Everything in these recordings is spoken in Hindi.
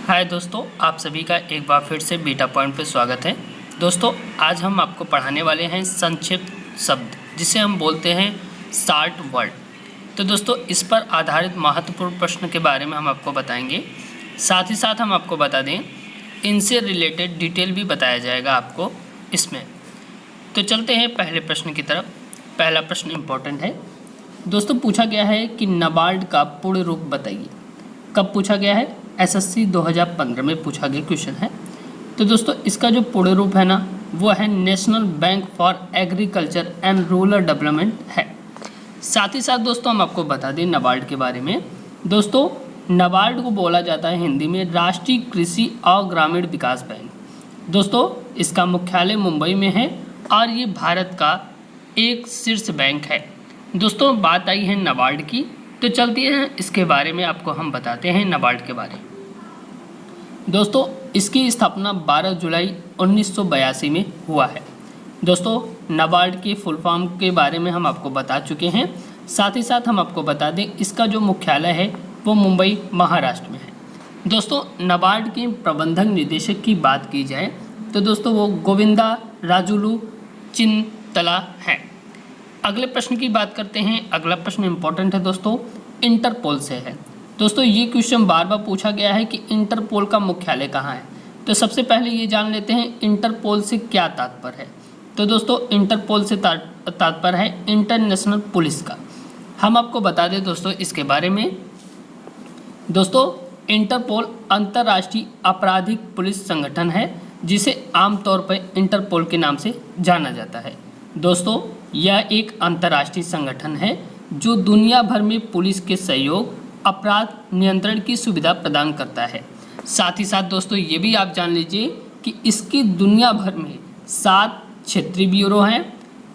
हाय दोस्तों, आप सभी का एक बार फिर से बीटा पॉइंट पे स्वागत है। दोस्तों, आज हम आपको पढ़ाने वाले हैं संक्षिप्त शब्द, जिसे हम बोलते हैं शॉर्ट वर्ड। तो दोस्तों, इस पर आधारित महत्वपूर्ण प्रश्न के बारे में हम आपको बताएंगे। साथ ही साथ हम आपको बता दें, इनसे रिलेटेड डिटेल भी बताया जाएगा आपको इसमें। तो चलते हैं पहले प्रश्न की तरफ। पहला प्रश्न इम्पोर्टेंट है दोस्तों। पूछा गया है कि नाबार्ड का पूर्ण रूप बताइए। कब पूछा गया है? एसएससी 2015 में पूछा गया क्वेश्चन है। तो दोस्तों, इसका जो पूर्ण रूप है ना, वो है national bank for agriculture and rural development है। साथ ही साथ दोस्तों, हम आपको बता दें नाबार्ड के बारे में। दोस्तों, नाबार्ड को बोला जाता है हिंदी में राष्ट्रीय कृषि और ग्रामीण विकास बैंक। दोस्तों, इसका मुख्यालय मुंबई में है और ये भारत का एक शीर्ष बैंक है। दोस्तों, बात आई है नाबार्ड की, तो चलती है इसके बारे में आपको हम बताते हैं नाबार्ड के बारे में। दोस्तों, इसकी स्थापना 12 जुलाई 1982 में हुआ है। दोस्तों, नाबार्ड के फुल फॉर्म के बारे में हम आपको बता चुके हैं। साथ ही साथ हम आपको बता दें, इसका जो मुख्यालय है वो मुंबई महाराष्ट्र में है। दोस्तों, नाबार्ड के प्रबंधक निदेशक की बात की जाए तो दोस्तों वो गोविंदा राजुलू चिंतला है। अगले प्रश्न की बात करते हैं। अगला प्रश्न इंपॉर्टेंट है दोस्तों, इंटरपोल से है। दोस्तों, ये क्वेश्चन बार बार पूछा गया है कि इंटरपोल का मुख्यालय कहाँ है। तो सबसे पहले ये जान लेते हैं इंटरपोल से क्या तात्पर्य है। तो दोस्तों, इंटरपोल से तात्पर्य है इंटरनेशनल पुलिस का। हम आपको बता दें दोस्तों इसके बारे में। दोस्तों, इंटरपोल अंतर्राष्ट्रीय आपराधिक पुलिस संगठन है, जिसे आमतौर पर इंटरपोल के नाम से जाना जाता है। दोस्तों, यह एक अंतर्राष्ट्रीय संगठन है जो दुनिया भर में पुलिस के सहयोग, अपराध नियंत्रण की सुविधा प्रदान करता है। साथ ही साथ दोस्तों, ये भी आप जान लीजिए कि इसकी दुनिया भर में 7 क्षेत्रीय ब्यूरो हैं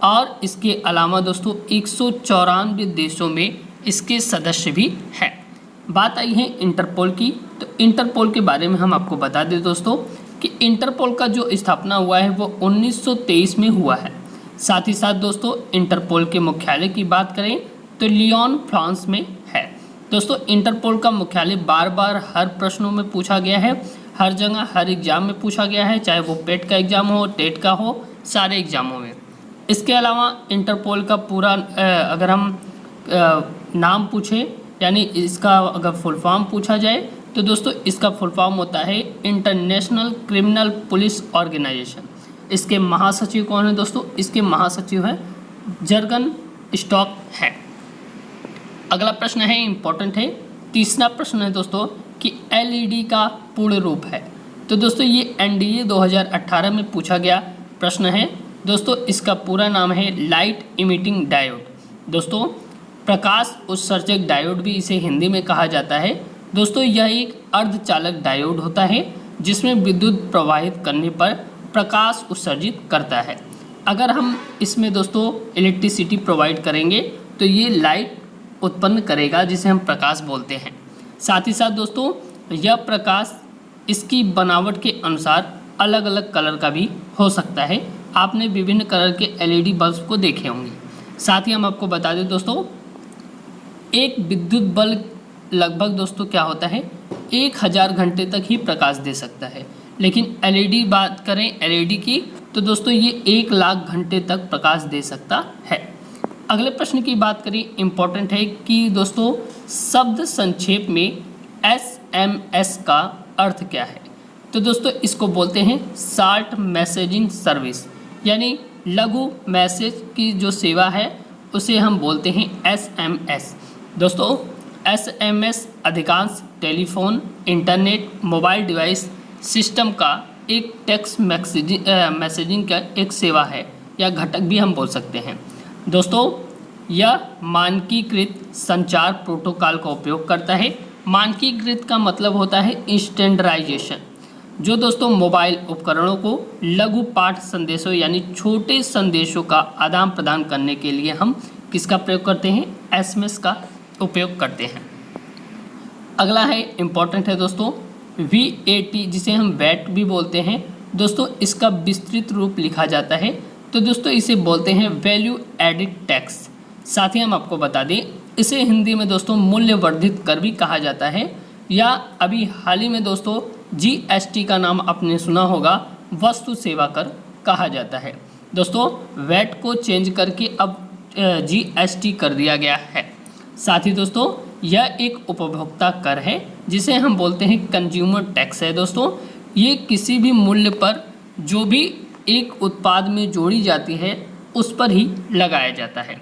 और इसके अलावा दोस्तों 194 देशों में इसके सदस्य भी हैं। बात आई है इंटरपोल की, तो इंटरपोल के बारे में हम आपको बता दें दोस्तों कि इंटरपोल का जो स्थापना हुआ है वो 1923 में हुआ है। साथ ही साथ दोस्तों, इंटरपोल के मुख्यालय की बात करें तो लियोन फ्रांस में है। दोस्तों, इंटरपोल का मुख्यालय बार बार हर प्रश्नों में पूछा गया है, हर जगह हर एग्जाम में पूछा गया है, चाहे वो पेट का एग्जाम हो, टेट का हो, सारे एग्जामों में। इसके अलावा इंटरपोल का पूरा अगर हम नाम पूछे, यानी इसका अगर फुल फॉर्म पूछा जाए तो दोस्तों इसका फुल फॉर्म होता है इंटरनेशनल क्रिमिनल पुलिस ऑर्गेनाइजेशन। इसके महासचिव कौन है दोस्तों? इसके महासचिव हैं जर्गन स्टॉक है। अगला प्रश्न है इम्पोर्टेंट है। तीसरा प्रश्न है दोस्तों कि एलईडी का पूर्ण रूप है। तो दोस्तों, ये एनडीए 2018 में पूछा गया प्रश्न है। दोस्तों, इसका पूरा नाम है लाइट इमिटिंग डायोड। दोस्तों, प्रकाश उत्सर्जक डायोड भी इसे हिंदी में कहा जाता है। दोस्तों, यह एक अर्धचालक डायोड होता है जिसमें विद्युत प्रवाहित करने पर प्रकाश उत्सर्जित करता है। अगर हम इसमें दोस्तों इलेक्ट्रिसिटी प्रोवाइड करेंगे तो ये लाइट उत्पन्न करेगा, जिसे हम प्रकाश बोलते हैं। साथ ही साथ दोस्तों, यह प्रकाश इसकी बनावट के अनुसार अलग अलग कलर का भी हो सकता है। आपने विभिन्न कलर के एलईडी बल्ब को देखे होंगे। साथ ही हम आपको बता दें दोस्तों, एक विद्युत बल्ब लगभग दोस्तों क्या होता है 1000 घंटे तक ही प्रकाश दे सकता है। लेकिन एलईडी बात करें एलईडी की, तो दोस्तों ये 1 लाख घंटे तक प्रकाश दे सकता है। अगले प्रश्न की बात करें, इम्पोर्टेंट है कि दोस्तों शब्द संक्षेप में एसएमएस का अर्थ क्या है। तो दोस्तों, इसको बोलते हैं शॉर्ट मैसेजिंग सर्विस, यानी लघु मैसेज की जो सेवा है उसे हम बोलते हैं एसएमएस। दोस्तों, एसएमएस अधिकांश telephone, internet, mobile device system का एक टेक्स्ट मैसेजिंग का एक सेवा है या घटक भी हम बोल सकते हैं। दोस्तों, यह मानकीकृत संचार प्रोटोकॉल का उपयोग करता है। मानकीकृत का मतलब होता है स्टैंडर्डाइजेशन, जो दोस्तों मोबाइल उपकरणों को लघु पाठ संदेशों यानी छोटे संदेशों का आदान प्रदान करने के लिए हम किसका प्रयोग करते हैं? एसएमएस का उपयोग करते हैं। अगला है इम्पॉर्टेंट है दोस्तों VAT, जिसे हम वैट भी बोलते हैं। दोस्तों, इसका विस्तृत रूप लिखा जाता है तो दोस्तों इसे बोलते हैं वैल्यू एडिड टैक्स। साथ ही हम आपको बता दें, इसे हिंदी में दोस्तों मूल्य वर्धित कर भी कहा जाता है, या अभी हाल ही में दोस्तों जीएसटी का नाम आपने सुना होगा, वस्तु सेवा कर कहा जाता है। दोस्तों वैट को चेंज करके अब जीएसटी कर दिया गया है। साथ ही दोस्तों यह एक उपभोक्ता कर है जिसे हम बोलते हैं कंज्यूमर टैक्स है। दोस्तों ये किसी भी मूल्य पर जो भी एक उत्पाद में जोड़ी जाती है उस पर ही लगाया जाता है।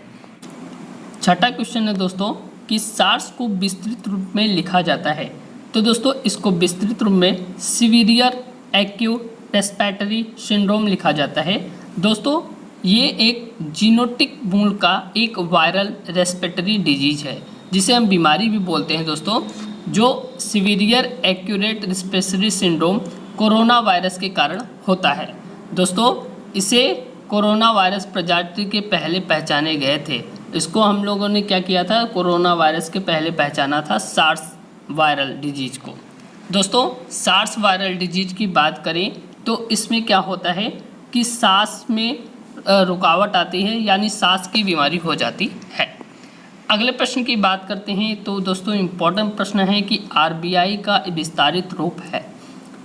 छठा क्वेश्चन है दोस्तों कि सार्स को विस्तृत रूप में लिखा जाता है। तो दोस्तों इसको विस्तृत रूप में सीवियर एक्यूट रेस्पिरेटरी सिंड्रोम लिखा जाता है। दोस्तों ये एक जीनोटिक मूल का एक वायरल रेस्पिरेटरी डिजीज है जिसे हम बीमारी भी बोलते हैं दोस्तों, जो severe acute respiratory syndrome corona virus के कारण होता है। दोस्तों इसे कोरोना वायरस प्रजाति के पहले पहचाने गए थे। इसको हम लोगों ने क्या किया था, कोरोना वायरस के पहले पहचाना था सार्स वायरल डिजीज को। दोस्तों सार्स वायरल डिजीज की बात करें तो इसमें क्या होता है कि सांस में रुकावट आती है, यानी सांस की बीमारी हो जाती है। अगले प्रश्न की बात करते हैं तो दोस्तों इम्पोर्टेंट प्रश्न है कि आरबीआई का विस्तारित रूप है।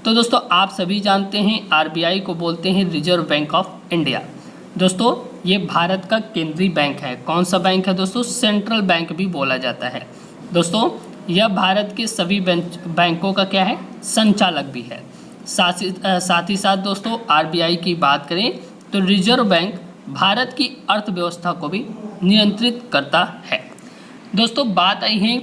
तो दोस्तों आप सभी जानते हैं आरबीआई को बोलते हैं रिजर्व बैंक ऑफ इंडिया। दोस्तों ये भारत का केंद्रीय बैंक है। कौन सा बैंक है दोस्तों, सेंट्रल बैंक भी बोला जाता है। दोस्तों यह भारत के सभी बैंकों का क्या है, संचालक भी है। साथ ही साथ दोस्तों आरबीआई की बात करें तो रिजर्व बैंक भारत की अर्थव्यवस्था को भी नियंत्रित करता है। दोस्तों बात आई है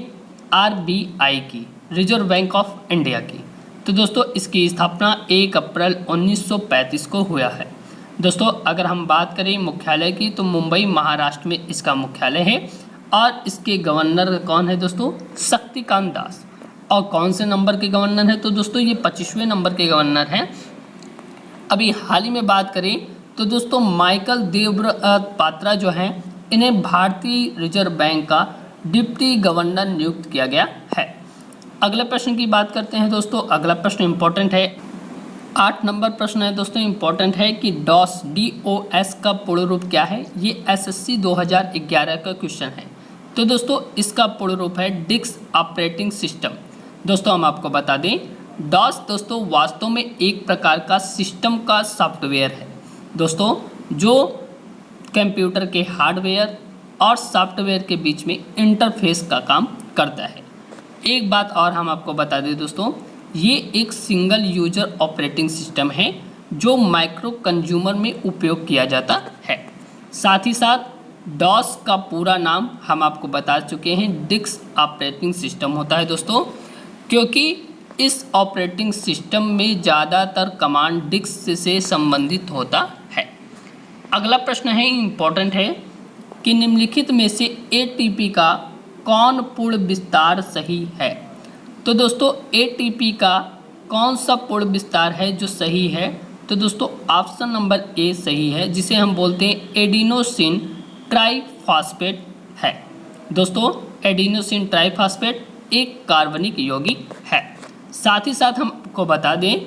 आरबीआई की, रिजर्व बैंक ऑफ इंडिया की। तो दोस्तों इसकी स्थापना 1 अप्रैल 1935 को हुआ है। दोस्तों अगर हम बात करें मुख्यालय की तो मुंबई महाराष्ट्र में इसका मुख्यालय है और इसके गवर्नर कौन है दोस्तों, शक्तिकांत दास। और कौन से नंबर के गवर्नर है तो दोस्तों ये 25वें नंबर के गवर्नर हैं। अभी हाल ही में बात करें तो दोस्तों माइकल देवव्रत पात्रा जो हैं इन्हें भारतीय रिजर्व बैंक का डिप्टी गवर्नर नियुक्त किया गया है। अगले प्रश्न की बात करते हैं दोस्तों। अगला प्रश्न इंपॉर्टेंट है, 8 नंबर प्रश्न है दोस्तों, इंपॉर्टेंट है कि DOS का पूर्ण रूप क्या है। ये SSC 2011 का क्वेश्चन है। तो दोस्तों इसका पूर्ण रूप है डिस्क ऑपरेटिंग सिस्टम। दोस्तों हम आपको बता दें DOS दोस्तों वास्तव में एक प्रकार का सिस्टम का सॉफ्टवेयर है दोस्तों, जो कंप्यूटर के हार्डवेयर और सॉफ्टवेयर के बीच में इंटरफेस का काम करता है। एक बात और हम आपको बता दें दोस्तों, ये एक सिंगल यूजर ऑपरेटिंग सिस्टम है जो माइक्रो कंज्यूमर में उपयोग किया जाता है। साथ ही साथ DOS का पूरा नाम हम आपको बता चुके हैं, डिस्क ऑपरेटिंग सिस्टम होता है दोस्तों, क्योंकि इस ऑपरेटिंग सिस्टम में ज़्यादातर कमांड डिस्क से संबंधित होता है। अगला प्रश्न है इम्पोर्टेंट है कि निम्नलिखित में से ATP का कौन पूर्ण विस्तार सही है। तो दोस्तों ATP का कौन सा पूर्ण विस्तार है जो सही है। तो दोस्तों ऑप्शन नंबर A सही है, जिसे हम बोलते हैं एडिनोसिन ट्राइफॉस्फेट है। दोस्तों एडिनोसिन ट्राइफॉस्फेट एक कार्बनिक यौगिक है। साथ ही साथ हमको बता दें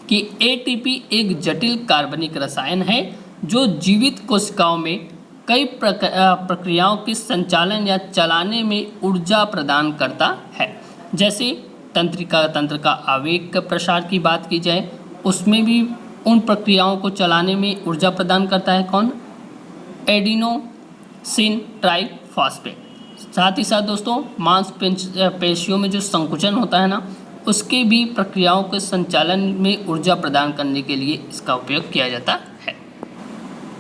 कि ATP एक जटिल कार्बनिक रसायन है जो जीवित कोशिकाओं में कई प्रक्रियाओं के संचालन या चलाने में ऊर्जा प्रदान करता है। जैसे तंत्र का आवेग का प्रसार की बात की जाए, उसमें भी उन प्रक्रियाओं को चलाने में ऊर्जा प्रदान करता है कौन, एडिनोसिन ट्राइफॉस्फेट। साथ ही साथ दोस्तों मांसपेशियों में जो संकुचन होता है ना, उसके भी प्रक्रियाओं के संचालन में ऊर्जा प्रदान करने के लिए इसका उपयोग किया जाता है।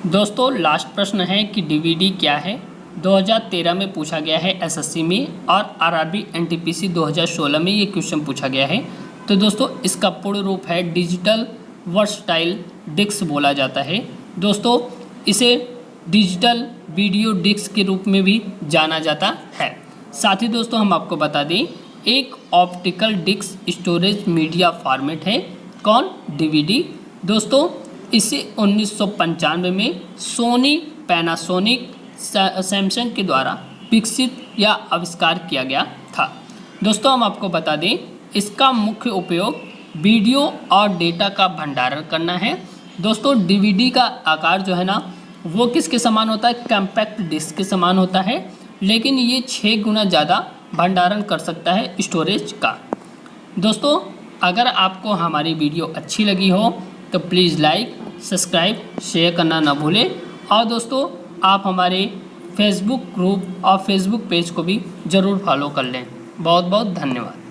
दोस्तों लास्ट प्रश्न है कि DVD क्या है। 2013 में पूछा गया है SSC में और RRB NTPC 2016 में ये क्वेश्चन पूछा गया है। तो दोस्तों इसका पूर्ण रूप है डिजिटल वर्सटाइल डिस्क बोला जाता है। दोस्तों इसे डिजिटल वीडियो डिस्क के रूप में भी जाना जाता है। साथ ही दोस्तों हम आपको बता दें एक optical disk storage media format है कौन, DVD। दोस्तों इसे 1995 में सोनी, पैनासोनिक, सैमसंग के द्वारा विकसित या आविष्कार किया गया था। दोस्तों हम आपको बता दें इसका मुख्य उपयोग वीडियो और डेटा का भंडारण करना है। दोस्तों DVD का आकार जो है ना वो किसके समान होता है, कॉम्पैक्ट डिस्क के समान होता है, लेकिन ये 6 गुना ज़्यादा भंडारण कर सकता है स्टोरेज का। दोस्तों अगर आपको हमारी वीडियो अच्छी लगी हो तो प्लीज़ लाइक, सब्सक्राइब, शेयर करना ना भूलें। और दोस्तों आप हमारे फेसबुक ग्रुप और फेसबुक पेज को भी ज़रूर फॉलो कर लें। बहुत बहुत धन्यवाद।